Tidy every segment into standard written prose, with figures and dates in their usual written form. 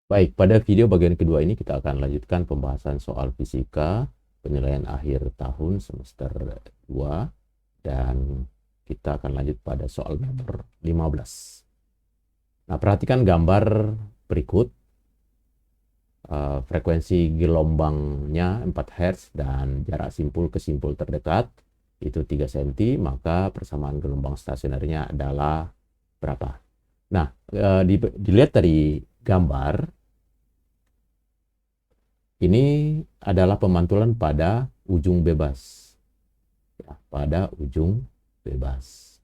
Baik, pada video bagian kedua ini kita akan lanjutkan pembahasan soal fisika penilaian akhir tahun semester 2 dan kita akan lanjut pada soal nomor 15. Nah, perhatikan gambar berikut. Frekuensi gelombangnya 4 Hz dan jarak simpul ke simpul terdekat itu 3 cm, maka persamaan gelombang stasionernya adalah berapa? Nah, dilihat dari gambar, ini adalah pemantulan pada ujung bebas. Ya, pada ujung bebas.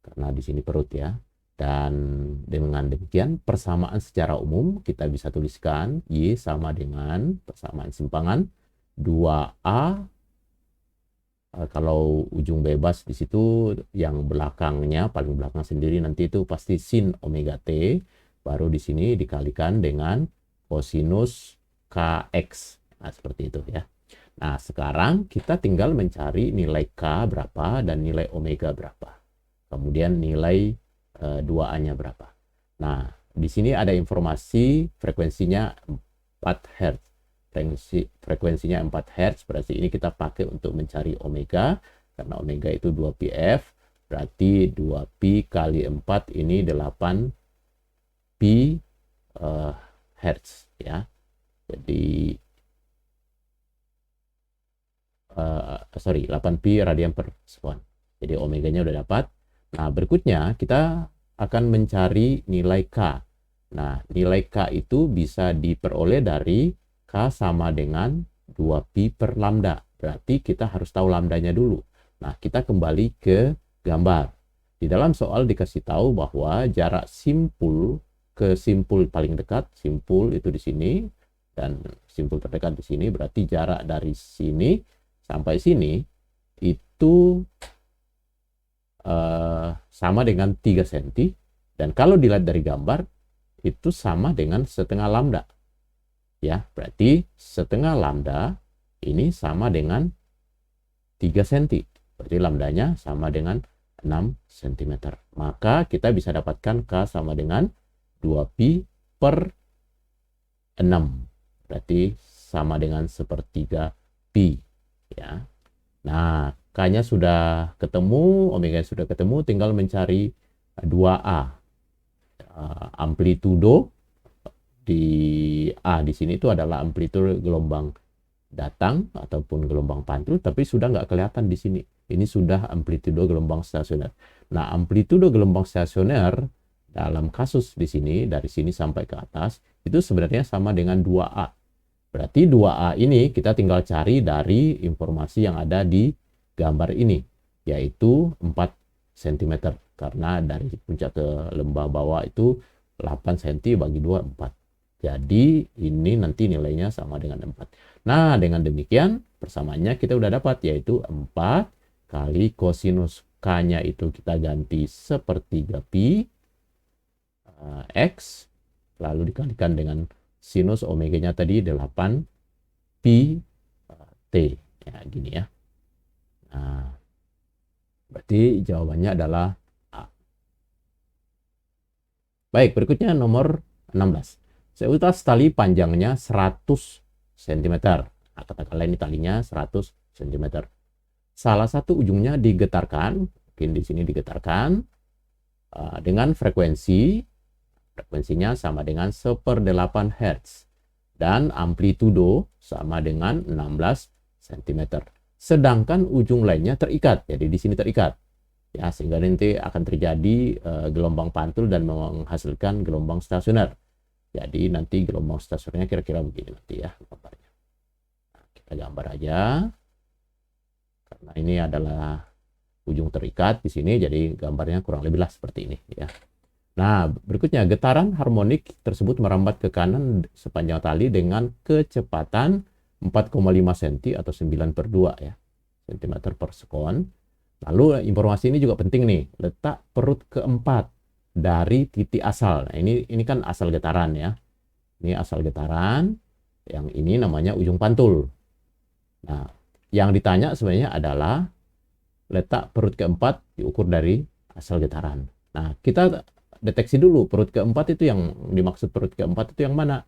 Karena di sini perut ya. Dan dengan demikian persamaan secara umum kita bisa tuliskan Y sama dengan persamaan simpangan 2A. Kalau ujung bebas di situ yang belakangnya, paling belakang sendiri nanti itu pasti sin omega T. Baru di sini dikalikan dengan kosinus KX. Nah, seperti itu ya. Nah, sekarang kita tinggal mencari nilai K berapa dan nilai omega berapa. Kemudian nilai 2A-nya berapa. Nah, di sini ada informasi frekuensinya 4 Hz. Frekuensinya 4 Hz, berarti ini kita pakai untuk mencari omega. Karena omega itu 2πf, berarti 2pi kali 4 ini 8pi Hz ya. Jadi 8pi radian per sekon. Jadi omeganya udah dapat. Nah, berikutnya kita akan mencari nilai K. Nah, nilai K itu bisa diperoleh dari K sama dengan 2pi per lambda. Berarti kita harus tahu lambdanya dulu. Nah, kita kembali ke gambar. Di dalam soal dikasih tahu bahwa jarak simpul ke simpul paling dekat, simpul itu di sini, dan simpul terdekat di sini, berarti jarak dari sini sampai sini itu sama dengan 3 cm. Dan kalau dilihat dari gambar, itu sama dengan setengah lambda. Ya, berarti setengah lambda ini sama dengan 3 cm. Berarti lambdanya sama dengan 6 cm. Maka kita bisa dapatkan K sama dengan 2pi per 6. Berarti sama dengan sepertiga pi. Ya. Nah, K-nya sudah ketemu, omega sudah ketemu, tinggal mencari 2A. Amplitudo di A di sini itu adalah amplitudo gelombang datang ataupun gelombang pantul, tapi sudah nggak kelihatan di sini. Ini sudah amplitudo gelombang stasioner. Nah, amplitudo gelombang stasioner dalam kasus di sini, dari sini sampai ke atas, itu sebenarnya sama dengan 2A. Berarti 2A ini kita tinggal cari dari informasi yang ada di gambar ini, yaitu 4 cm. Karena dari puncak ke lembah bawah itu 8 cm bagi 2, 4. Jadi ini nanti nilainya sama dengan 4. Nah, dengan demikian persamaannya kita udah dapat, yaitu 4 kali kosinus K-nya itu kita ganti sepertiga pi X, lalu dikalikan dengan sinus omeganya tadi 8 pi T. Ya, gini ya. Nah, berarti jawabannya adalah A. Baik, berikutnya nomor 16. Seutas tali panjangnya 100 cm. Nah, katakanlah ini talinya 100 cm. Salah satu ujungnya digetarkan, mungkin di sini digetarkan, dengan frekuensinya sama dengan 1/8 Hz. Dan amplitudo sama dengan 16 cm. Sedangkan ujung lainnya terikat, jadi di sini terikat. Ya, sehingga nanti akan terjadi gelombang pantul dan menghasilkan gelombang stasioner. Jadi nanti gelombang stasionernya kira-kira begini nanti ya gambarnya. Nah, kita gambar aja. Karena ini adalah ujung terikat di sini, jadi gambarnya kurang lebihlah seperti ini ya. Nah, berikutnya getaran harmonik tersebut merambat ke kanan sepanjang tali dengan kecepatan 4,5 cm atau 9/2 ya, cm per sekon. Lalu informasi ini juga penting nih, letak perut keempat dari titik asal. Nah, ini kan asal getaran ya. Ini asal getaran, yang ini namanya ujung pantul. Nah, yang ditanya sebenarnya adalah letak perut keempat diukur dari asal getaran. Nah, kita deteksi dulu perut keempat itu yang dimaksud perut keempat itu yang mana.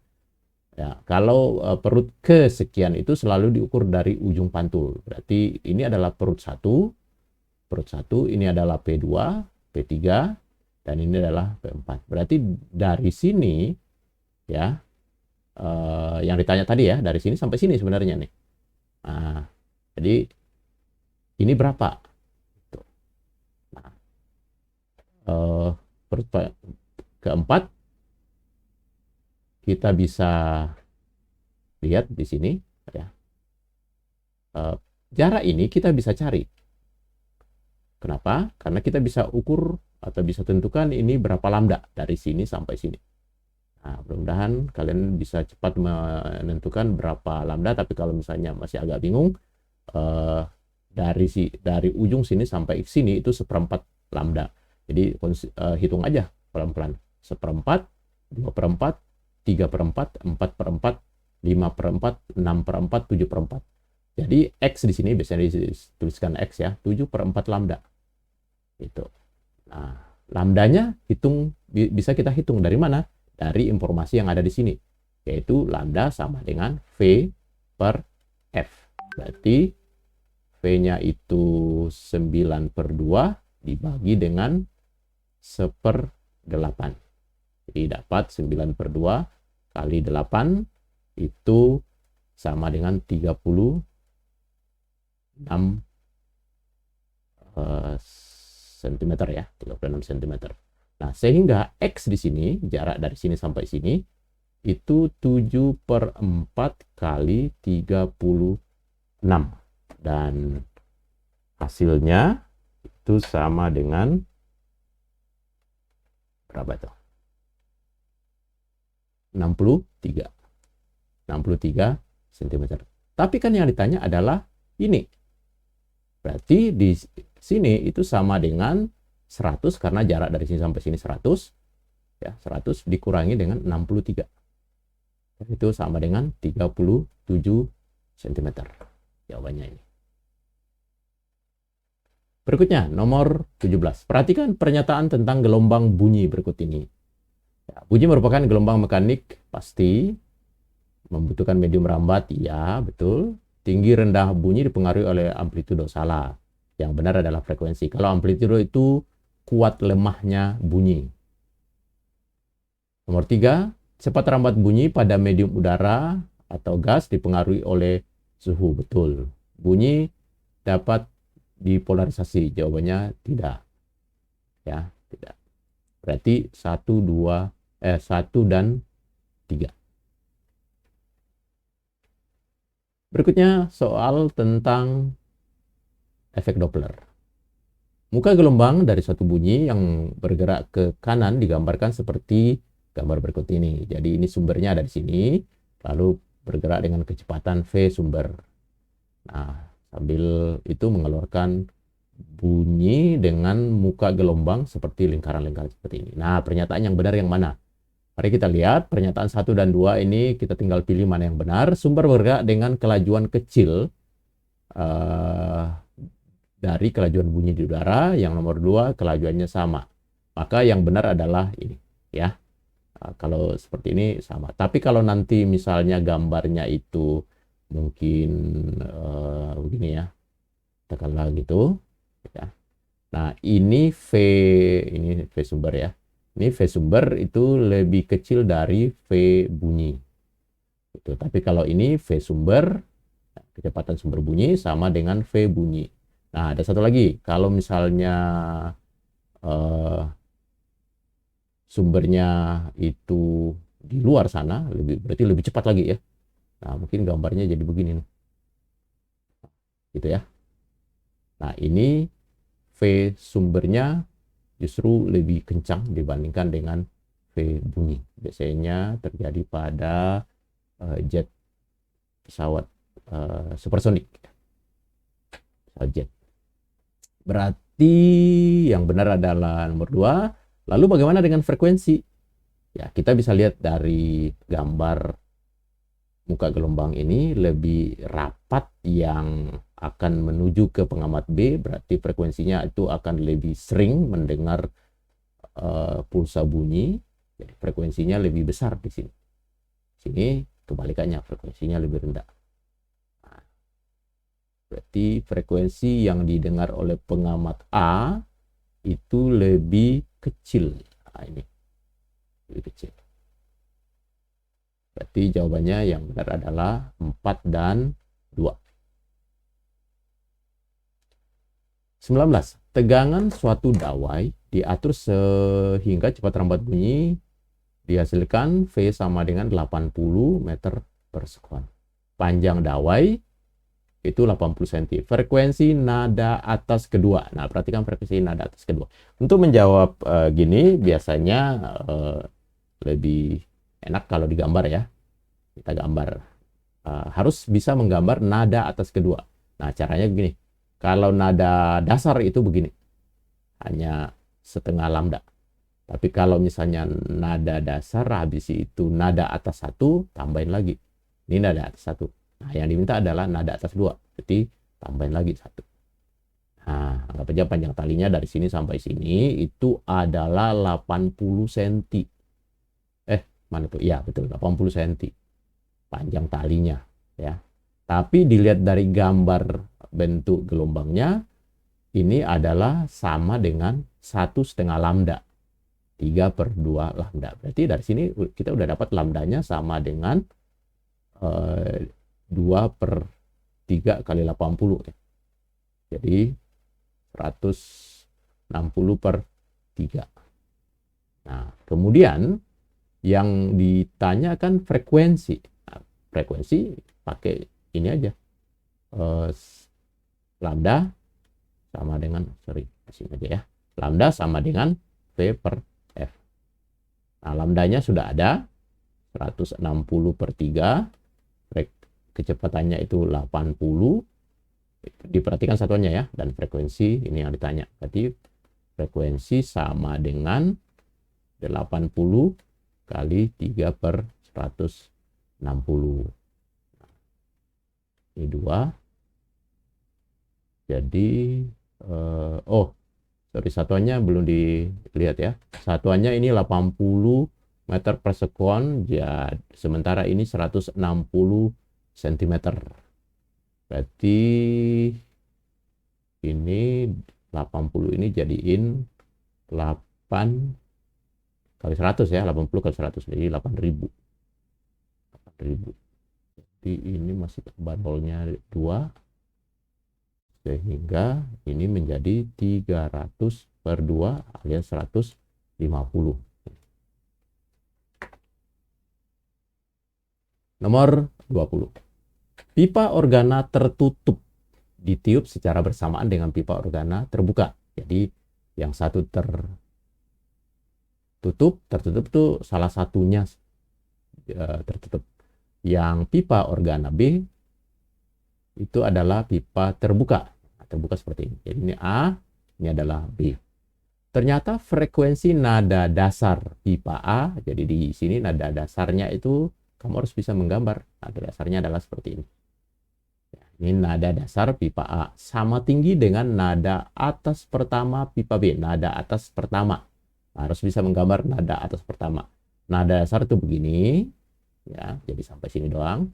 Ya, kalau perut kesekian itu selalu diukur dari ujung pantul. Berarti ini adalah perut 1, ini adalah P2, P3, dan ini adalah P4. Berarti dari sini ya, yang ditanya tadi ya, dari sini sampai sini sebenarnya nih. Nah, jadi ini berapa? Nah, perut keempat kita bisa lihat di sini ya. Jarak ini kita bisa cari. Kenapa? Karena kita bisa ukur atau bisa tentukan ini berapa lambda dari sini sampai sini. Nah, mudah-mudahan kalian bisa cepat menentukan berapa lambda, tapi kalau misalnya masih agak bingung, dari ujung sini sampai sini itu 1/4 lambda. Jadi hitung aja pelan-pelan. 1/4, 2/4, 3/4, 4/4, 5/4, 6/4, 7/4. Jadi X di sini biasanya dituliskan X ya, 7/4 lambda. Itu. Nah, lambdanya bisa kita hitung dari mana? Dari informasi yang ada di sini. Yaitu lambda sama dengan V per F. Berarti V-nya itu 9/2 dibagi dengan 1/8. Jadi dapat 9/2 kali 8 itu sama dengan 36 cm ya, 36 cm. Nah, sehingga X di sini, jarak dari sini sampai sini, itu 7/4 kali 36. Dan hasilnya itu sama dengan berapa itu? 63 cm. Tapi kan yang ditanya adalah ini. Berarti di sini itu sama dengan 100 karena jarak dari sini sampai sini 100. Ya, 100 dikurangi dengan 63. Itu sama dengan 37 cm. Jawabannya ini. Berikutnya, nomor 17. Perhatikan pernyataan tentang gelombang bunyi berikut ini. Ya, bunyi merupakan gelombang mekanik pasti, membutuhkan medium rambat, ya betul. Tinggi rendah bunyi dipengaruhi oleh amplitudo, salah. Yang benar adalah frekuensi. Kalau amplitudo itu kuat lemahnya bunyi. Nomor 3, cepat rambat bunyi pada medium udara atau gas dipengaruhi oleh suhu, betul. Bunyi dapat dipolarisasi, jawabannya tidak. Ya, tidak. Berarti 1 dan 3. Berikutnya soal tentang efek Doppler. Muka gelombang dari suatu bunyi yang bergerak ke kanan digambarkan seperti gambar berikut ini. Jadi ini sumbernya ada di sini, lalu bergerak dengan kecepatan V sumber. Nah, sambil itu mengeluarkan bunyi dengan muka gelombang seperti lingkaran-lingkaran seperti ini. Nah, pernyataan yang benar yang mana? Mari kita lihat pernyataan 1 dan 2 ini, kita tinggal pilih mana yang benar. Sumber bergerak dengan kelajuan kecil dari kelajuan bunyi di udara. Yang nomor 2 kelajuannya sama. Maka yang benar adalah ini ya. Kalau seperti ini sama. Tapi kalau nanti misalnya gambarnya itu mungkin begini ya, tekanlah gitu ya. Nah, ini V sumber ya. Ini V sumber itu lebih kecil dari V bunyi. Gitu. Tapi kalau ini V sumber, kecepatan sumber bunyi sama dengan V bunyi. Nah, ada satu lagi. Kalau misalnya sumbernya itu di luar sana, berarti lebih cepat lagi ya. Nah, mungkin gambarnya jadi begini. Gitu ya. Nah, ini V sumbernya justru lebih kencang dibandingkan dengan V bunyi. Biasanya terjadi pada jet pesawat supersonik. Pesawat jet. Berarti yang benar adalah nomor 2. Lalu bagaimana dengan frekuensi? Ya, kita bisa lihat dari gambar muka gelombang ini lebih rapat yang akan menuju ke pengamat B, berarti frekuensinya itu akan lebih sering mendengar pulsa bunyi, jadi frekuensinya lebih besar di sini. Sini kebalikannya, frekuensinya lebih rendah. Nah, berarti frekuensi yang didengar oleh pengamat A itu lebih kecil. Nah, ini lebih kecil. Berarti jawabannya yang benar adalah 4 dan 2. 19. Tegangan suatu dawai diatur sehingga cepat lambat bunyi dihasilkan V sama dengan 80 meter per sekon. Panjang dawai itu 80 cm. Frekuensi nada atas kedua. Nah, perhatikan frekuensi nada atas kedua. Untuk menjawab gini biasanya lebih enak kalau digambar ya. Kita gambar. Harus bisa menggambar nada atas kedua. Nah, caranya begini. Kalau nada dasar itu begini. Hanya setengah lambda. Tapi kalau misalnya nada dasar habis itu nada atas 1, tambahin lagi. Ini nada atas 1. Nah, yang diminta adalah nada atas 2. Jadi tambahin lagi 1. Nah, anggap aja panjang talinya dari sini sampai sini itu adalah 80 cm. Mana tuh? Ya, betul, 80 cm. Panjang talinya, ya. Tapi dilihat dari gambar bentuk gelombangnya, ini adalah sama dengan 1,5 lambda. 3/2 lambda. Berarti dari sini kita udah dapat lambdanya sama dengan 2/3 kali 80. Ya. Jadi 160/3. Nah, kemudian yang ditanyakan frekuensi. Nah, frekuensi pakai ini aja. Lambda sama dengan, sini aja ya. Lambda sama dengan V per F. Nah, lambdanya sudah ada. 160/3. Kecepatannya itu 80. Diperhatikan satuannya ya. Dan frekuensi ini yang ditanya. Berarti frekuensi sama dengan 80 kali 3/160. Ini 2. Jadi satuannya belum dilihat ya. Satuannya ini 80 meter per sekon, ya, sementara ini 160 cm. Berarti ini 80 ini jadiin 8 kali 100 ya, 80 kali 100, jadi 8.000. Jadi ini masih bandolnya 2. Sehingga ini menjadi 300/2 alias 150. Nomor 20. Pipa organa tertutup ditiup secara bersamaan dengan pipa organa terbuka. Jadi yang satu tertutup itu salah satunya tertutup. Yang pipa organa B itu adalah pipa terbuka. Nah, terbuka seperti ini. Jadi ini A, ini adalah B. Ternyata frekuensi nada dasar pipa A, jadi di sini nada dasarnya itu kamu harus bisa menggambar. Nada dasarnya adalah seperti ini. Ini nada dasar pipa A sama tinggi dengan nada atas pertama pipa B. Nada atas pertama. Nah, harus bisa menggambar nada atas pertama. Nada dasar itu begini, ya. Jadi sampai sini doang.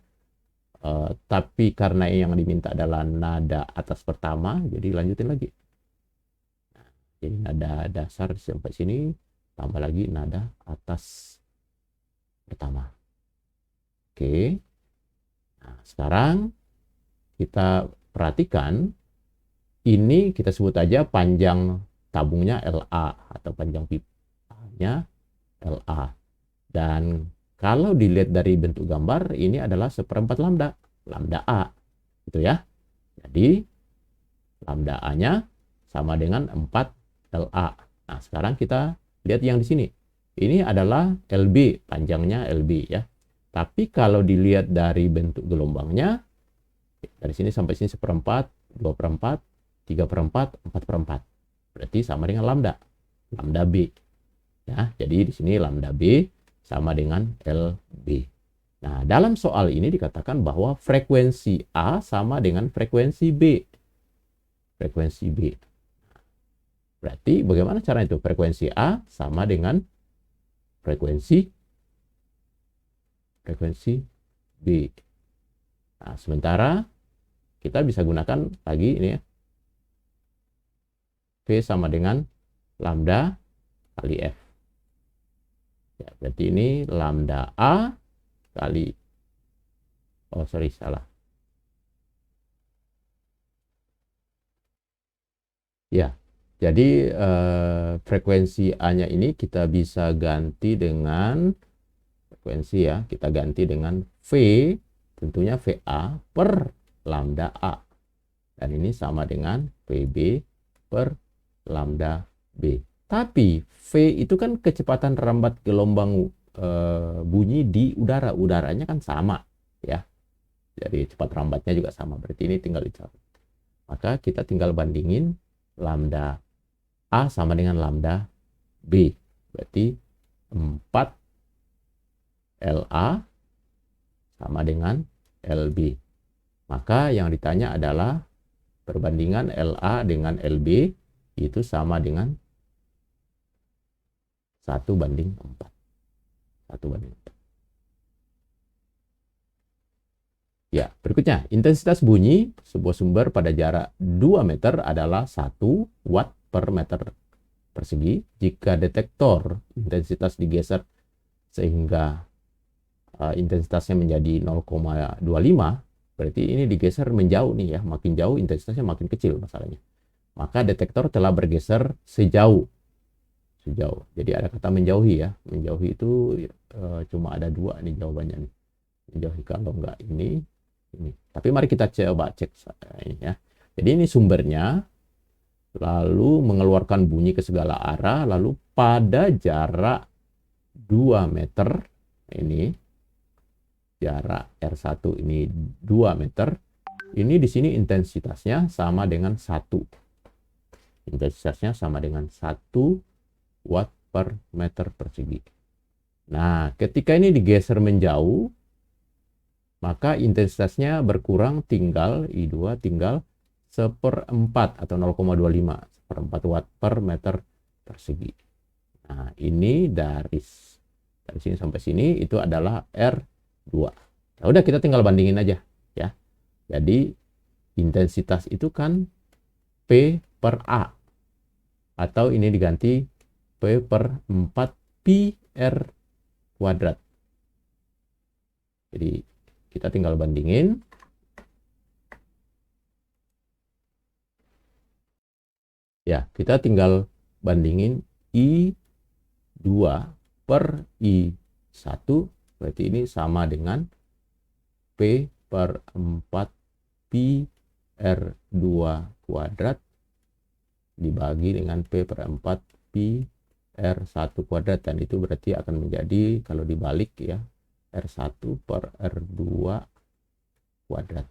Tapi karena yang diminta adalah nada atas pertama, jadi lanjutin lagi. Nah, jadi nada dasar sampai sini, tambah lagi nada atas pertama. Oke. Nah, sekarang kita perhatikan, ini kita sebut aja panjang tabungnya LA atau panjang pipanya LA. Dan kalau dilihat dari bentuk gambar, ini adalah 1/4 lambda, lambda A, gitu ya. Jadi lambda A-nya sama dengan 4 LA. Nah, sekarang kita lihat yang di sini. Ini adalah LB, panjangnya LB ya. Tapi kalau dilihat dari bentuk gelombangnya, dari sini sampai sini 1/4, 2/4, 3/4, 4/4. Berarti sama dengan lambda, lambda B. Ya, jadi di sini lambda B sama dengan LB. Nah, dalam soal ini dikatakan bahwa frekuensi A sama dengan frekuensi B. Frekuensi B. Berarti bagaimana cara itu? Frekuensi A sama dengan frekuensi B. Nah, sementara kita bisa gunakan lagi ini ya. V sama dengan lambda kali F. Ya, berarti ini lambda A kali, oh sorry, salah. Ya, jadi frekuensi A-nya ini kita bisa ganti dengan frekuensi ya, kita ganti dengan V, tentunya VA per lambda A. Dan ini sama dengan VB per lambda B. Tapi V itu kan kecepatan rambat gelombang bunyi di udara. Udaranya kan sama ya. Jadi cepat rambatnya juga sama. Berarti ini tinggal dicabut. Maka kita tinggal bandingin lambda A sama dengan lambda B. Berarti 4 LA sama dengan LB. Maka yang ditanya adalah perbandingan LA dengan LB itu sama dengan 1:4. 1:4. Ya, berikutnya, intensitas bunyi sebuah sumber pada jarak 2 meter adalah 1 watt per meter persegi. Jika detektor intensitas digeser sehingga intensitasnya menjadi 0,25, berarti ini digeser menjauh nih ya, makin jauh intensitasnya makin kecil masalahnya. Maka detektor telah bergeser sejauh. Jadi ada kata menjauhi ya. Menjauhi itu cuma ada 2 nih jawabannya nih. Menjauhi kalau enggak ini. Tapi mari kita coba cek ini ya. Jadi ini sumbernya, lalu mengeluarkan bunyi ke segala arah, lalu pada jarak 2 meter, ini jarak R1 ini 2 meter, ini di sini intensitasnya sama dengan 1. Intensitasnya sama dengan 1 watt per meter persegi. Nah, ketika ini digeser menjauh, maka intensitasnya berkurang, tinggal I2 tinggal 1/4 atau 0,25, 1/4 watt per meter persegi. Nah, ini dari sini sampai sini itu adalah R2. Nah, udah kita tinggal bandingin aja ya. Jadi intensitas itu kan P per A, atau ini diganti P per 4 pi R kuadrat. Jadi kita tinggal bandingin. Ya, kita tinggal bandingin I2 per I1. Berarti ini sama dengan P per 4 pi R2 kuadrat dibagi dengan P per 4 pi R1 kuadrat. Dan itu berarti akan menjadi, kalau dibalik ya, R1 per R2 kuadrat.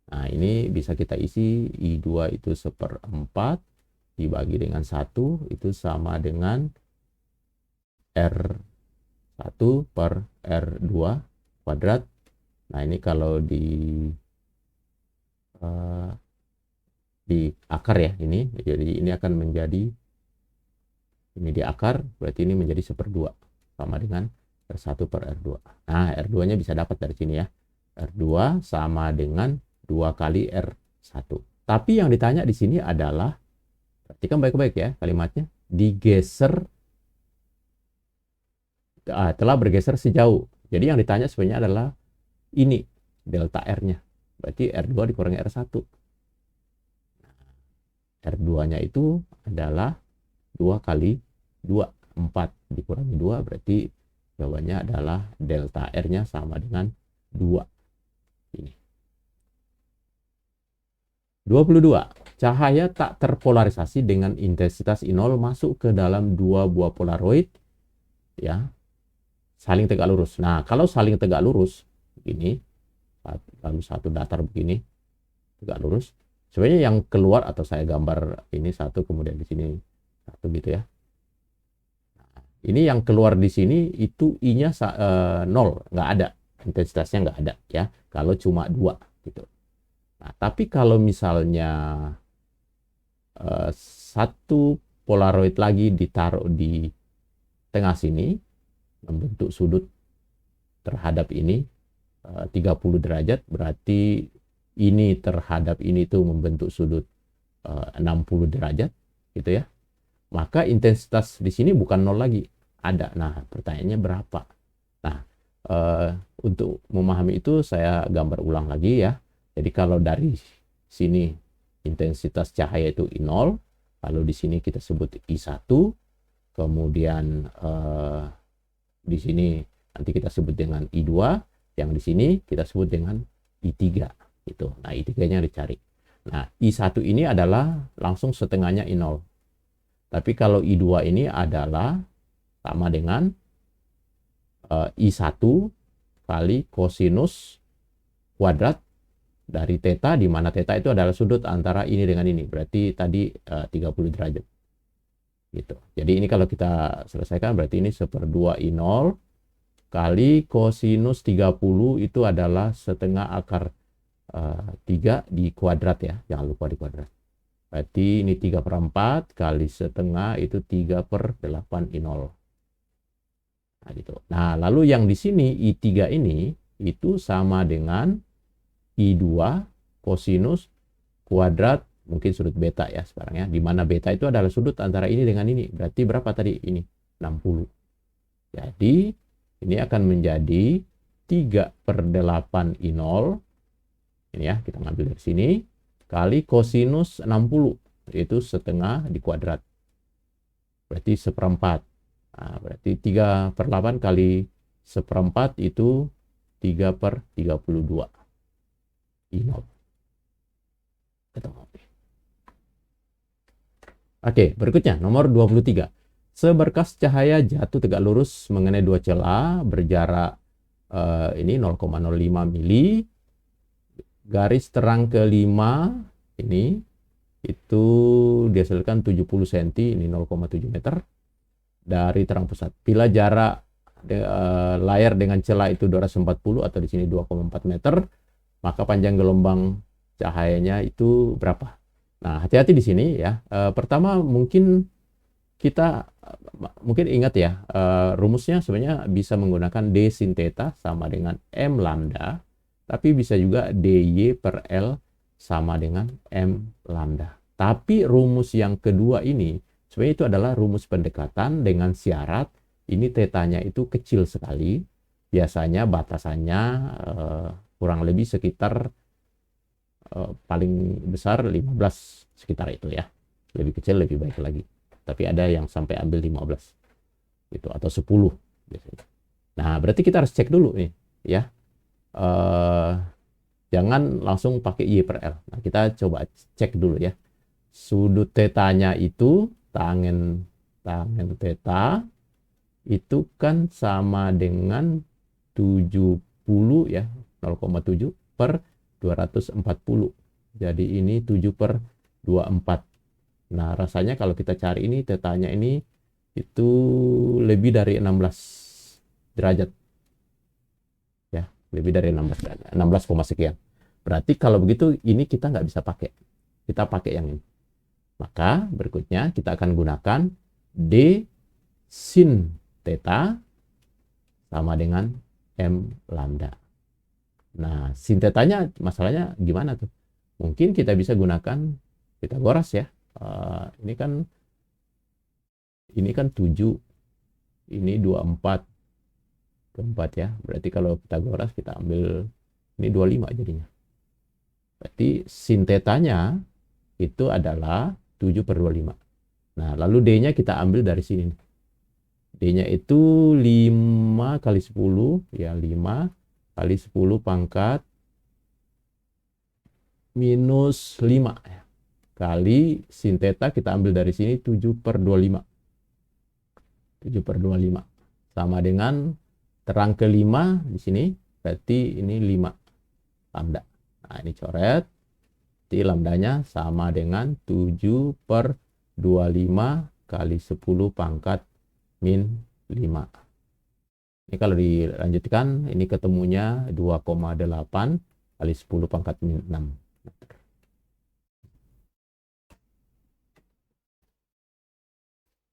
Nah, ini bisa kita isi I2 itu 1/4 dibagi dengan 1 itu sama dengan R1 per R2 kuadrat. Nah, ini kalau di akar ya ini. Jadi ini akan menjadi, ini di akar, berarti ini menjadi 1/2 sama dengan R1 per R2. Nah, R2-nya bisa dapat dari sini ya. R2 sama dengan 2 kali R1. Tapi yang ditanya di sini adalah, perhatikan baik-baik ya kalimatnya, digeser, telah bergeser sejauh. Jadi yang ditanya sebenarnya adalah ini, delta R-nya. Berarti R2 dikurangi R1. R2-nya itu adalah 2 kali 2, 4 dikurangi 2, berarti jawabannya adalah delta R-nya sama dengan 2. Ini. 22. Cahaya tak terpolarisasi dengan intensitas I0 masuk ke dalam 2 buah polaroid ya, saling tegak lurus. Nah, kalau saling tegak lurus begini, lalu satu datar begini tegak lurus, sebenarnya yang keluar, atau saya gambar ini satu kemudian di sini satu gitu ya. Ini yang keluar di sini itu I-nya 0, nggak ada, intensitasnya nggak ada ya, kalau cuma 2 gitu. Nah, tapi kalau misalnya satu polaroid lagi ditaruh di tengah sini, membentuk sudut terhadap ini 30 derajat, berarti ini terhadap ini tuh membentuk sudut 60 derajat gitu ya. Maka intensitas di sini bukan 0 lagi, ada. Nah, pertanyaannya berapa? Nah, untuk memahami itu saya gambar ulang lagi ya. Jadi kalau dari sini intensitas cahaya itu I0, lalu di sini kita sebut I1, kemudian di sini nanti kita sebut dengan I2, yang di sini kita sebut dengan I3 gitu. Nah, I3-nya dicari. Nah, I1 ini adalah langsung setengahnya I0. Tapi kalau I2 ini adalah sama dengan I1 kali kosinus kuadrat dari theta, di mana theta itu adalah sudut antara ini dengan ini. Berarti tadi 30 derajat. Gitu. Jadi ini kalau kita selesaikan berarti ini 1/2 I0 kali kosinus 30 itu adalah setengah akar 3 di kuadrat ya. Jangan lupa di kuadrat. Berarti ini 3/4 kali setengah itu 3/8 I0. Nah, gitu. Nah, lalu yang di sini I3 ini itu sama dengan I2 kosinus kuadrat, mungkin sudut beta ya sekarang ya. Di mana beta itu adalah sudut antara ini dengan ini. Berarti berapa tadi? Ini 60. Jadi ini akan menjadi 3/8 I0. Ini ya, kita ngambil dari sini. Kali kosinus 60. Itu setengah di kuadrat. Berarti 1/4. Nah, berarti 3/8 kali 1/4 itu 3/32 I0. Oke, berikutnya nomor 23. Seberkas cahaya jatuh tegak lurus mengenai dua celah berjarak ini 0,05 mili. Garis terang kelima ini itu dihasilkan 70 cm, ini 0,7 meter dari terang pusat. Bila jarak layar dengan celah itu 240 atau di sini 2,4 meter, maka panjang gelombang cahayanya itu berapa? Nah, hati-hati di sini ya. Pertama mungkin kita mungkin ingat ya, rumusnya sebenarnya bisa menggunakan D sin theta sama dengan M lambda, tapi bisa juga DY per L sama dengan M lambda. Tapi rumus yang kedua ini sebenarnya itu adalah rumus pendekatan dengan syarat ini tetanya itu kecil sekali. Biasanya batasannya kurang lebih sekitar paling besar 15, sekitar itu ya. Lebih kecil lebih baik lagi. Tapi ada yang sampai ambil 15 gitu, atau 10 biasanya. Nah, berarti kita harus cek dulu nih ya. Jangan langsung pakai Y per L. Nah, kita coba cek dulu ya. Sudut tetanya itu tangen theta itu kan sama dengan 70 ya, 0,7 per 240. Jadi ini 7/24. Nah, rasanya kalau kita cari ini tetanya ini itu lebih dari 16 derajat. Ya, lebih dari 16, sekian. Berarti kalau begitu ini kita nggak bisa pakai. Kita pakai yang ini. Maka berikutnya kita akan gunakan D sin theta sama dengan M lambda. Nah, sin tetanya masalahnya gimana tuh? Mungkin kita bisa gunakan Pitagoras ya. Ini kan 7, ini 24 ya. Berarti kalau Pitagoras kita ambil ini 25 jadinya. Berarti sin tetanya itu adalah 7/25. Nah, lalu D-nya kita ambil dari sini. D-nya itu 5 kali 10 ya, 5 kali 10 pangkat minus 5 ya. Kali sin theta kita ambil dari sini 7/25. 7/25 sama dengan terang kelima di sini, berarti ini 5 lambda. Nah, ini coret. Jadi lambdanya sama dengan 7/25 kali 10 pangkat min 5. Ini kalau dilanjutkan, ini ketemunya 2,8 kali 10 pangkat min 6.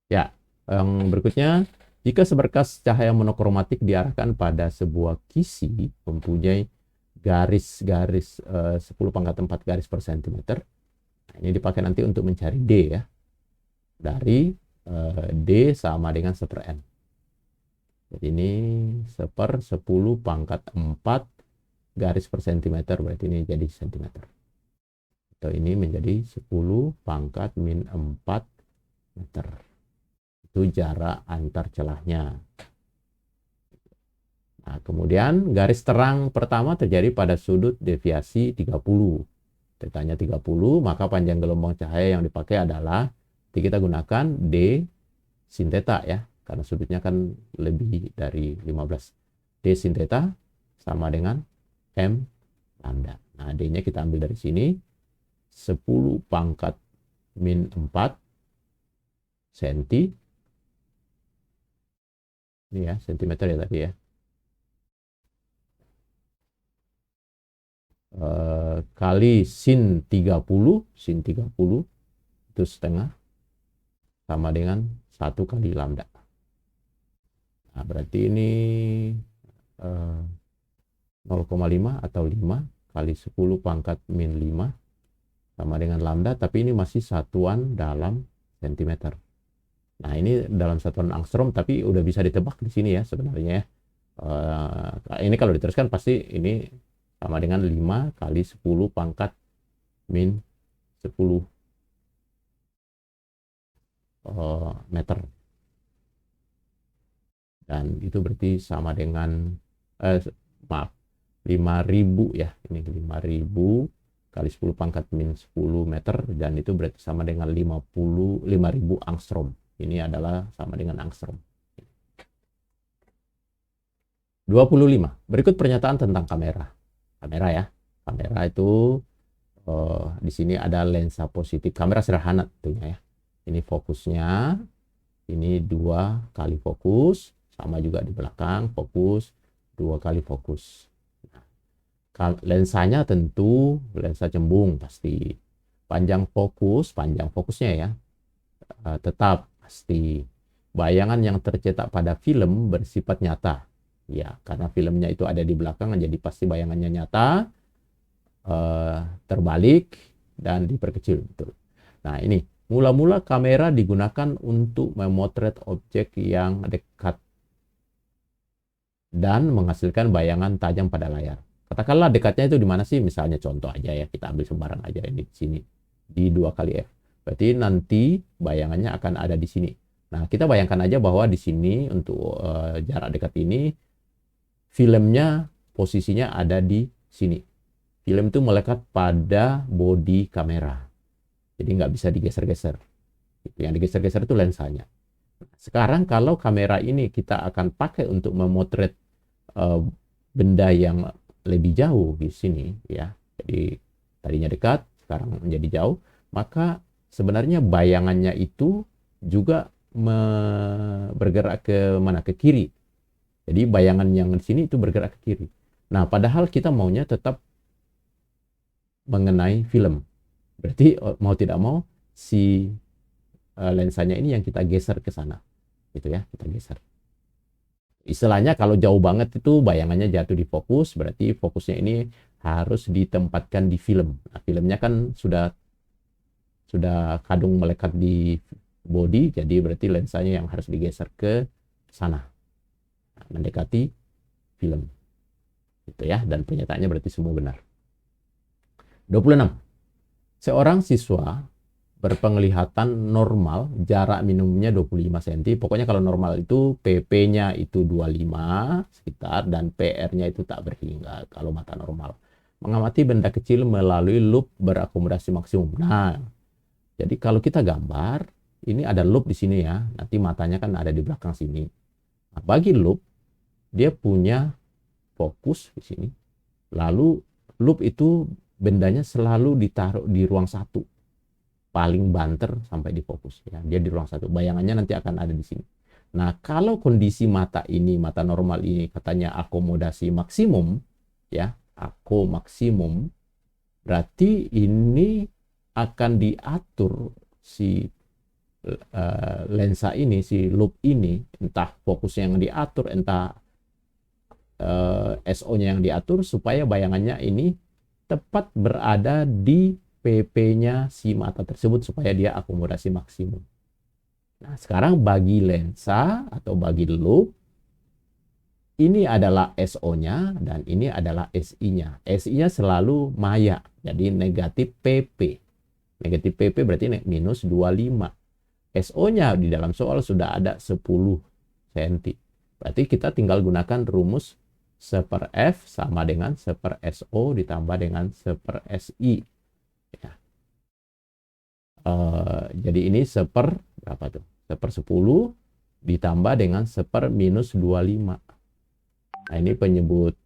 Ya, yang berikutnya, jika seberkas cahaya monokromatik diarahkan pada sebuah kisi mempunyai garis-garis 10⁴ garis per sentimeter, nah, ini dipakai nanti untuk mencari D ya, dari D sama dengan 1/n. Jadi ini 1/10⁴ garis per sentimeter, berarti ini jadi sentimeter. Atau ini menjadi 10⁻⁴ meter. Itu jarak antar celahnya. Nah, kemudian garis terang pertama terjadi pada sudut deviasi 30. Tetanya 30, maka panjang gelombang cahaya yang dipakai adalah, kita gunakan D sin theta ya, karena sudutnya kan lebih dari 15. D sin theta sama dengan M lambda. Nah, D-nya kita ambil dari sini, 10⁻⁴ senti. Ini ya, sentimeter ya tadi ya. Kali sin 30 itu setengah, sama dengan 1 kali lambda. Nah, berarti ini 0,5 atau 5 kali 10⁻⁵ sama dengan lambda, tapi ini masih satuan dalam sentimeter. Nah, ini dalam satuan angstrom, tapi udah bisa ditebak di sini ya sebenarnya ya. Ini kalau diteruskan pasti ini sama dengan 5 kali 10⁻⁻10 meter. Dan itu berarti sama dengan, maaf, 5.000 ya. Ini 5.000 kali 10⁻⁻10 meter, dan itu berarti sama dengan 5.000 angstrom. Ini adalah sama dengan angstrom. 25. Berikut pernyataan tentang kamera. Kamera ya. Kamera itu di sini ada lensa positif. Kamera sederhana tentunya ya. Ini fokusnya. Ini 2 kali fokus. Sama juga di belakang fokus. 2 kali fokus. Nah, lensanya tentu lensa cembung pasti. Panjang fokusnya ya. Tetap pasti. Bayangan yang tercetak pada film bersifat nyata. Ya, karena filmnya itu ada di belakang, jadi pasti bayangannya nyata, terbalik, dan diperkecil. Betul. Nah, ini mula-mula kamera digunakan untuk memotret objek yang dekat dan menghasilkan bayangan tajam pada layar. Katakanlah dekatnya itu di mana sih? Misalnya contoh aja ya, kita ambil sembarang aja ini di sini, di 2 kali F. Berarti nanti bayangannya akan ada di sini. Nah, kita bayangkan aja bahwa di sini untuk jarak dekat ini, filmnya posisinya ada di sini. Film itu melekat pada bodi kamera. Jadi nggak bisa digeser-geser. Yang digeser-geser itu lensanya. Sekarang kalau kamera ini kita akan pakai untuk memotret benda yang lebih jauh di sini ya. Jadi tadinya dekat, sekarang menjadi jauh, maka sebenarnya bayangannya itu juga bergerak ke mana? Ke kiri. Jadi bayangan yang di sini itu bergerak ke kiri. Nah, padahal kita maunya tetap mengenai film. Berarti mau tidak mau si lensanya ini yang kita geser ke sana. Gitu ya, kita geser. Istilahnya kalau jauh banget itu bayangannya jatuh di fokus, berarti fokusnya ini harus ditempatkan di film. Nah, filmnya kan sudah kadung melekat di body, jadi berarti lensanya yang harus digeser ke sana. Mendekati film. Gitu ya, dan pernyataannya berarti semua benar. 26. Seorang siswa berpenglihatan normal, jarak minimumnya 25 cm. Pokoknya kalau normal itu PP-nya itu 25 sekitar, dan PR-nya itu tak berhingga kalau mata normal. Mengamati benda kecil melalui loop berakomodasi maksimum. Nah, jadi kalau kita gambar, ini ada loop di sini ya. Nanti matanya kan ada di belakang sini. Nah, bagi loop, dia punya fokus di sini. Lalu loop itu bendanya selalu ditaruh di ruang 1. Paling banter sampai di fokus ya. Dia di ruang 1. Bayangannya nanti akan ada di sini. Nah, kalau kondisi mata ini, mata normal ini katanya akomodasi maksimum ya, maksimum, berarti ini akan diatur si lensa ini, si loop ini, entah fokusnya yang diatur, entah SO-nya yang diatur, supaya bayangannya ini tepat berada di PP-nya si mata tersebut supaya dia akomodasi maksimum. Nah, sekarang bagi lensa atau bagi loop, ini adalah SO-nya dan ini adalah SI-nya. SI-nya selalu maya, jadi negatif PP. Negatif PP berarti minus 25. SO-nya di dalam soal sudah ada 10 cm. Berarti kita tinggal gunakan rumus 1/F sama dengan 1/SO ditambah dengan 1/SI. Ya. Jadi ini berapa tuh? 1/10 ditambah dengan 1/-25. Nah, ini penyebut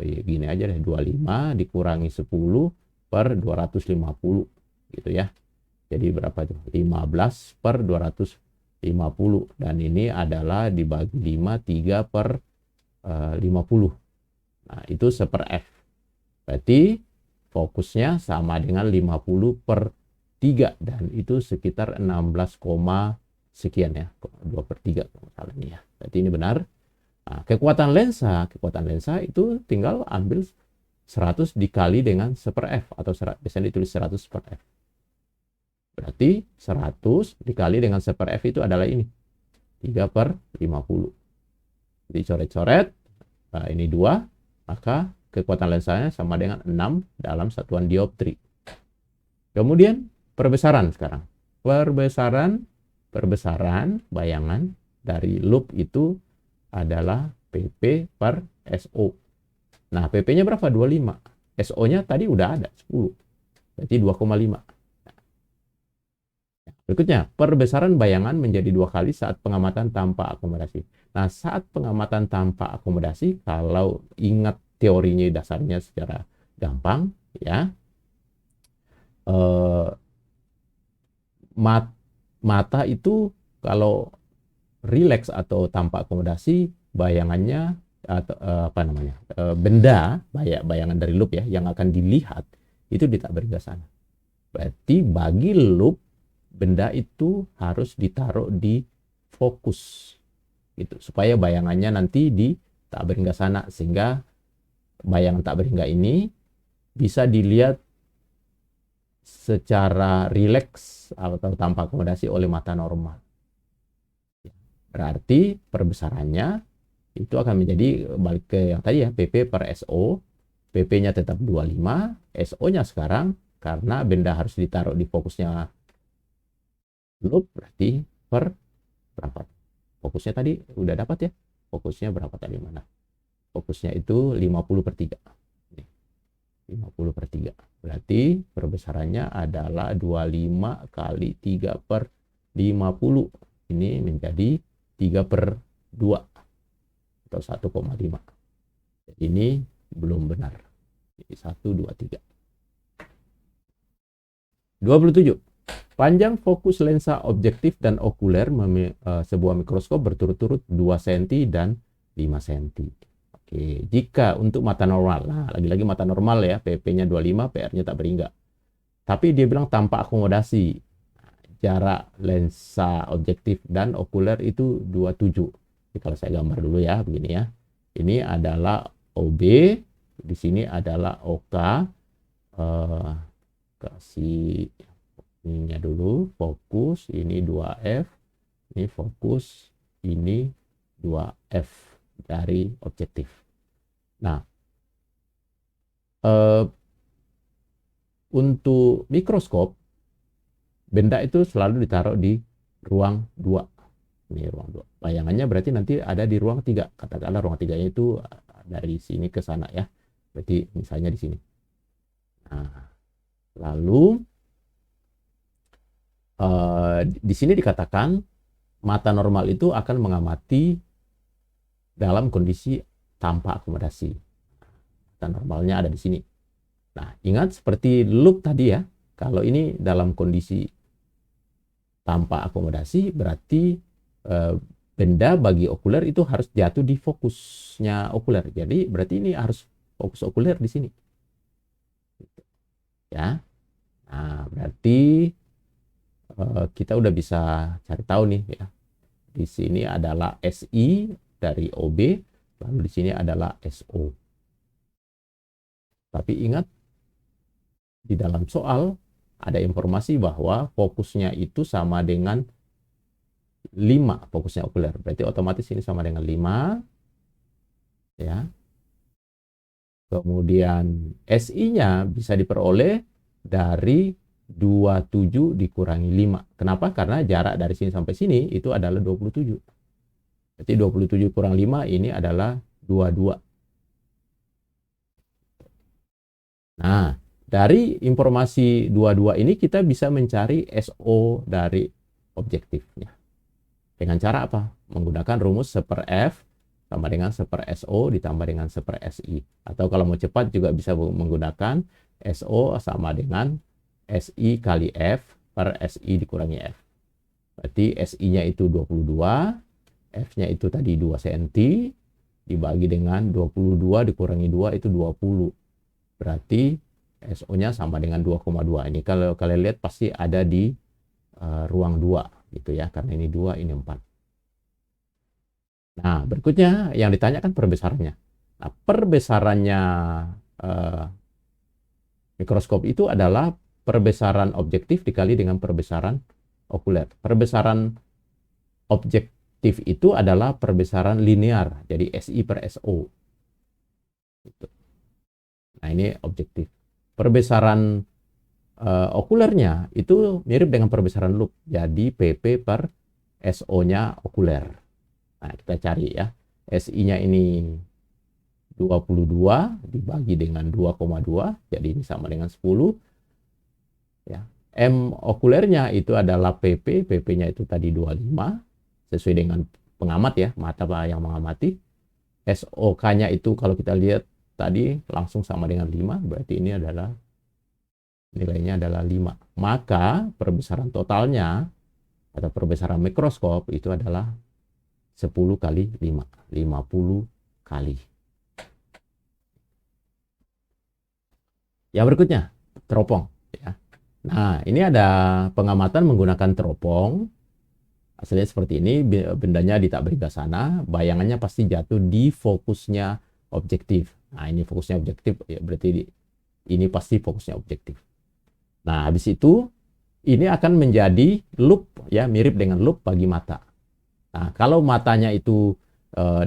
gini aja deh, 25 dikurangi 10/250 gitu ya. Jadi berapa tuh? 15/250. Dan ini adalah dibagi 5, 3/50. Nah, itu 1/F. Berarti fokusnya sama dengan 50/3. Dan itu sekitar 16, sekian ya. 2/3 kalau salah ini ya. Berarti ini benar. Nah, kekuatan lensa itu tinggal ambil 100 dikali dengan 1/F atau biasanya ditulis 100/F. Berarti 100 dikali dengan 1/F itu adalah ini 3/50. Jadi coret-coret, nah ini 2, maka kekuatan lensanya sama dengan 6 dalam satuan dioptri. Kemudian perbesaran sekarang. Perbesaran bayangan dari loop itu adalah PP/SO. Nah, PP-nya berapa? 25. SO-nya tadi udah ada 10. Berarti 2,5. Berikutnya, perbesaran bayangan menjadi 2 kali saat pengamatan tanpa akomodasi. Nah, saat pengamatan tanpa akomodasi, kalau ingat teorinya dasarnya secara gampang, ya, mata itu kalau rileks atau tanpa akomodasi, bayangannya atau benda, bayangan dari loop ya, yang akan dilihat itu ditabrik ke sana. Berarti bagi loop, benda itu harus ditaruh di fokus gitu, supaya bayangannya nanti tak berhingga sana, sehingga bayangan tak berhingga ini bisa dilihat secara rileks atau tanpa akomodasi oleh mata normal. Berarti perbesarannya itu akan menjadi balik ke yang tadi ya, PP/SO. PP-nya tetap 25, SO-nya sekarang karena benda harus ditaruh di fokusnya loop, berarti per berapa? Fokusnya tadi udah dapat ya. Fokusnya berapa tadi, mana? Fokusnya itu 50/3. 50/3. Berarti perbesarannya adalah 25 kali 3/50. Ini menjadi 3/2 atau 1,5. Ini belum benar. 1, 2, 3. 27. Panjang fokus lensa objektif dan okuler sebuah mikroskop berturut-turut 2 cm dan 5 cm. Oke, jika untuk mata normal, nah lagi-lagi mata normal ya, PP-nya 25, PR-nya tak berhingga. Tapi dia bilang tanpa akomodasi. Jarak lensa objektif dan okuler itu 27. Jadi kalau saya gambar dulu ya, begini ya. Ini adalah OB, di sini adalah OK. Kasih ininya dulu, fokus, ini 2F, ini fokus, ini 2F dari objektif. Nah, untuk mikroskop, benda itu selalu ditaruh di ruang 2. Ini ruang 2. Bayangannya berarti nanti ada di ruang 3. Katakanlah ruang 3-nya itu dari sini ke sana ya. Berarti misalnya di sini. Nah, lalu di sini dikatakan mata normal itu akan mengamati dalam kondisi tanpa akomodasi. Mata normalnya ada di sini. Nah, ingat seperti loop tadi ya. Kalau ini dalam kondisi tanpa akomodasi, berarti benda bagi okuler itu harus jatuh di fokusnya okuler. Jadi berarti ini harus fokus okuler di sini. Ya. Nah, berarti kita udah bisa cari tahu nih ya. Di sini adalah SI dari OB, lalu di sini adalah SO. Tapi ingat, di dalam soal ada informasi bahwa fokusnya itu sama dengan 5, fokusnya okuler. Berarti otomatis ini sama dengan 5. Ya. Kemudian SI-nya bisa diperoleh dari 27 dikurangi 5. Kenapa? Karena jarak dari sini sampai sini itu adalah 27. Berarti 27 kurang 5 ini adalah 22. Nah, dari informasi 22 ini kita bisa mencari SO dari objektifnya. Dengan cara apa? Menggunakan rumus 1/F sama dengan 1/SO ditambah dengan 1/SI. Atau kalau mau cepat juga bisa menggunakan SO sama dengan SI kali F per SI dikurangi F. Berarti SI-nya itu 22, F-nya itu tadi 2 cm, dibagi dengan 22 dikurangi 2 itu 20. Berarti SO-nya sama dengan 2,2. Ini kalau kalian lihat pasti ada di ruang 2 gitu ya, karena ini 2, ini 4. Nah, berikutnya yang ditanyakan perbesarannya. Nah, perbesarannya mikroskop itu adalah perbesaran objektif dikali dengan perbesaran okuler. Perbesaran objektif itu adalah perbesaran linear, jadi SI per SO. Nah, ini objektif. Perbesaran okulernya itu mirip dengan perbesaran loop, jadi PP per SO-nya okuler. Nah, kita cari ya. SI-nya ini 22 dibagi dengan 2,2, jadi ini sama dengan 10. Ya. M okulernya itu adalah PP, PP-nya itu tadi 25, sesuai dengan pengamat ya, mata yang mengamati. SOK-nya itu kalau kita lihat tadi langsung sama dengan 5, berarti ini adalah nilainya adalah 5. Maka perbesaran totalnya atau perbesaran mikroskop itu adalah 10 kali 5, 50 kali. Yang berikutnya, teropong. Ya. Nah, ini ada pengamatan menggunakan teropong. Hasilnya seperti ini, bendanya ditabrik ke sana, bayangannya pasti jatuh di fokusnya objektif. Nah, ini fokusnya objektif, ya berarti ini pasti fokusnya objektif. Nah, habis itu, ini akan menjadi loop, ya mirip dengan loop bagi mata. Nah, kalau matanya itu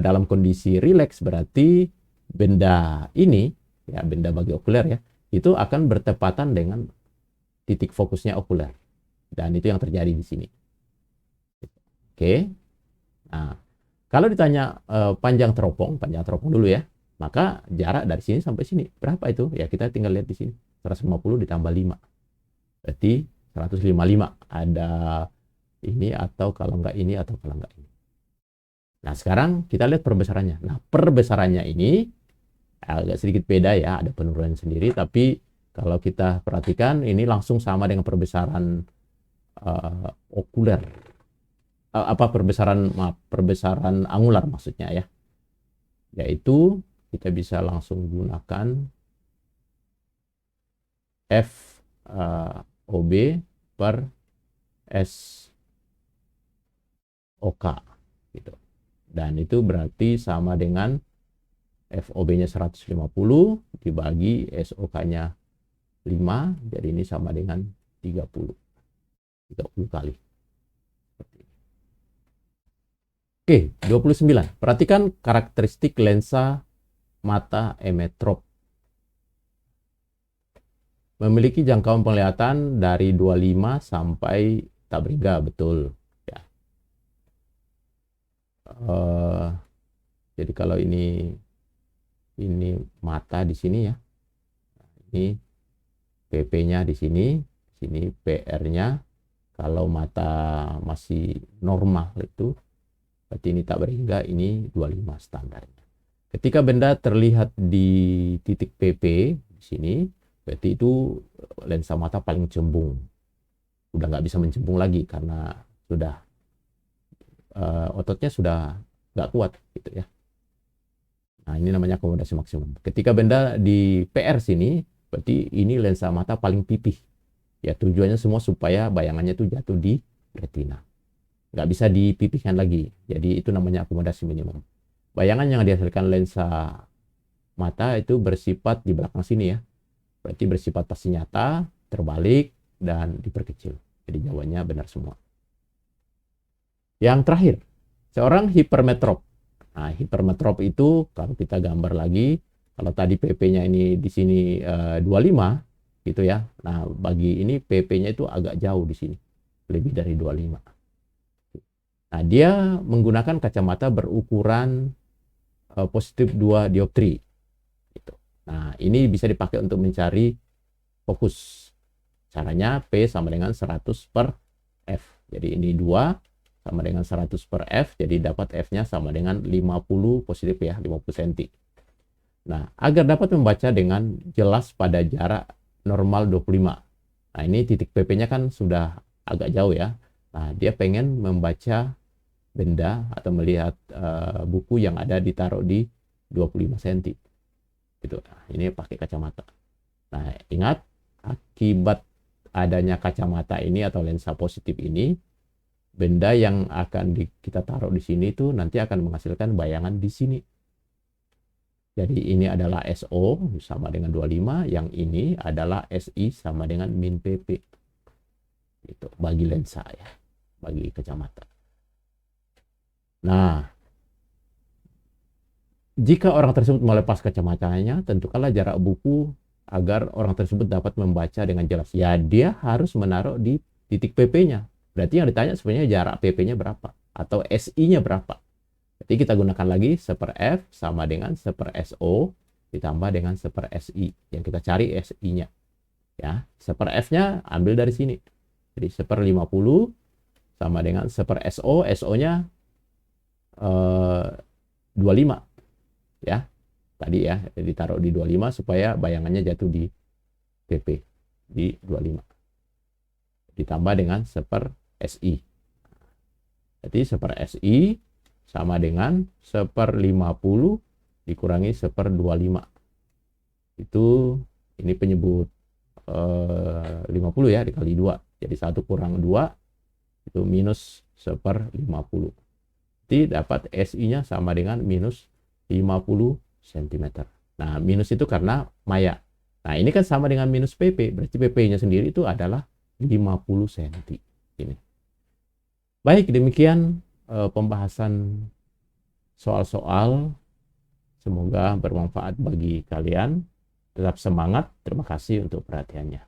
dalam kondisi rileks, berarti benda ini, ya benda bagi okuler ya, itu akan bertepatan dengan titik fokusnya okuler. Dan itu yang terjadi di sini. Oke. Nah, kalau ditanya panjang teropong dulu ya, maka jarak dari sini sampai sini berapa itu? Ya kita tinggal lihat di sini. 150 ditambah 5. Berarti 155. Ada ini atau kalau enggak ini atau kalau enggak ini. Nah, sekarang kita lihat perbesarannya. Nah, perbesarannya ini agak sedikit beda ya, ada penurunan sendiri, tapi kalau kita perhatikan ini langsung sama dengan perbesaran okuler. Perbesaran angular maksudnya ya. Yaitu kita bisa langsung gunakan F OB per S OK gitu. Dan itu berarti sama dengan FOB-nya 150 dibagi SOK-nya 5, jadi ini sama dengan 30 kali. Oke, 29. Perhatikan karakteristik lensa mata emetrop. Memiliki jangkauan penglihatan dari 25 sampai tak berhingga, betul. Ya. Jadi kalau ini mata di sini ya. Ini PP-nya di sini PR-nya. Kalau mata masih normal itu berarti ini tak berhingga, ini 25 standarnya. Ketika benda terlihat di titik PP di sini, berarti itu lensa mata paling cembung. Udah nggak bisa mencembung lagi karena sudah ototnya sudah nggak kuat gitu ya. Nah, ini namanya akomodasi maksimum. Ketika benda di PR sini, berarti ini lensa mata paling pipih. Ya tujuannya semua supaya bayangannya itu jatuh di retina. Nggak bisa dipipihkan lagi. Jadi itu namanya akomodasi minimum. Bayangan yang dihasilkan lensa mata itu bersifat di belakang sini ya. Berarti bersifat pasti nyata, terbalik, dan diperkecil. Jadi jawabannya benar semua. Yang terakhir, seorang hipermetrop. Nah, hipermetrop itu kalau kita gambar lagi, kalau tadi PP-nya ini di sini 25 gitu ya. Nah, bagi ini PP-nya itu agak jauh di sini. Lebih dari 25. Nah, dia menggunakan kacamata berukuran positif 2 dioptri. Gitu. Nah, ini bisa dipakai untuk mencari fokus. Caranya P sama dengan 100 per F. Jadi ini 2 sama dengan 100 per F, jadi dapat F-nya sama dengan 50 positif ya, 50 cm. Nah, agar dapat membaca dengan jelas pada jarak normal 25. Nah, ini titik PP-nya kan sudah agak jauh ya. Nah, dia pengen membaca benda atau melihat buku yang ada ditaruh di 25 cm. Gitu. Nah, ini pakai kacamata. Nah, ingat, akibat adanya kacamata ini atau lensa positif ini, benda yang akan kita taruh di sini itu nanti akan menghasilkan bayangan di sini. Jadi ini adalah SO sama dengan 25, yang ini adalah SI sama dengan min PP. Itu bagi lensa ya, bagi kacamata. Nah, jika orang tersebut melepas kacamatanya, tentukanlah jarak buku agar orang tersebut dapat membaca dengan jelas. Ya, dia harus menaruh di titik PP-nya. Berarti yang ditanya sebenarnya jarak PP-nya berapa atau SI-nya berapa. Jadi kita gunakan lagi 1 per F sama dengan 1 per SO ditambah dengan 1 per SI. Yang kita cari SI-nya. Ya, 1 per F-nya ambil dari sini. Jadi 1 per 50 sama dengan 1 per SO. SO-nya 25. Ya, tadi ya ditaruh di 25 supaya bayangannya jatuh di PP di 25. Ditambah dengan 1 per SI. Jadi 1 per SI sama dengan 1 per 50 dikurangi 1 per 25. Itu ini penyebut 50 ya, dikali 2. Jadi 1 kurang 2 itu minus 1 per 50. Jadi dapat SI-nya sama dengan minus 50 cm. Nah, minus itu karena maya. Nah, ini kan sama dengan minus PP. Berarti PP-nya sendiri itu adalah 50 cm. Ini. Baik, demikian pembahasan soal-soal. Semoga bermanfaat bagi kalian. Tetap semangat. Terima kasih untuk perhatiannya.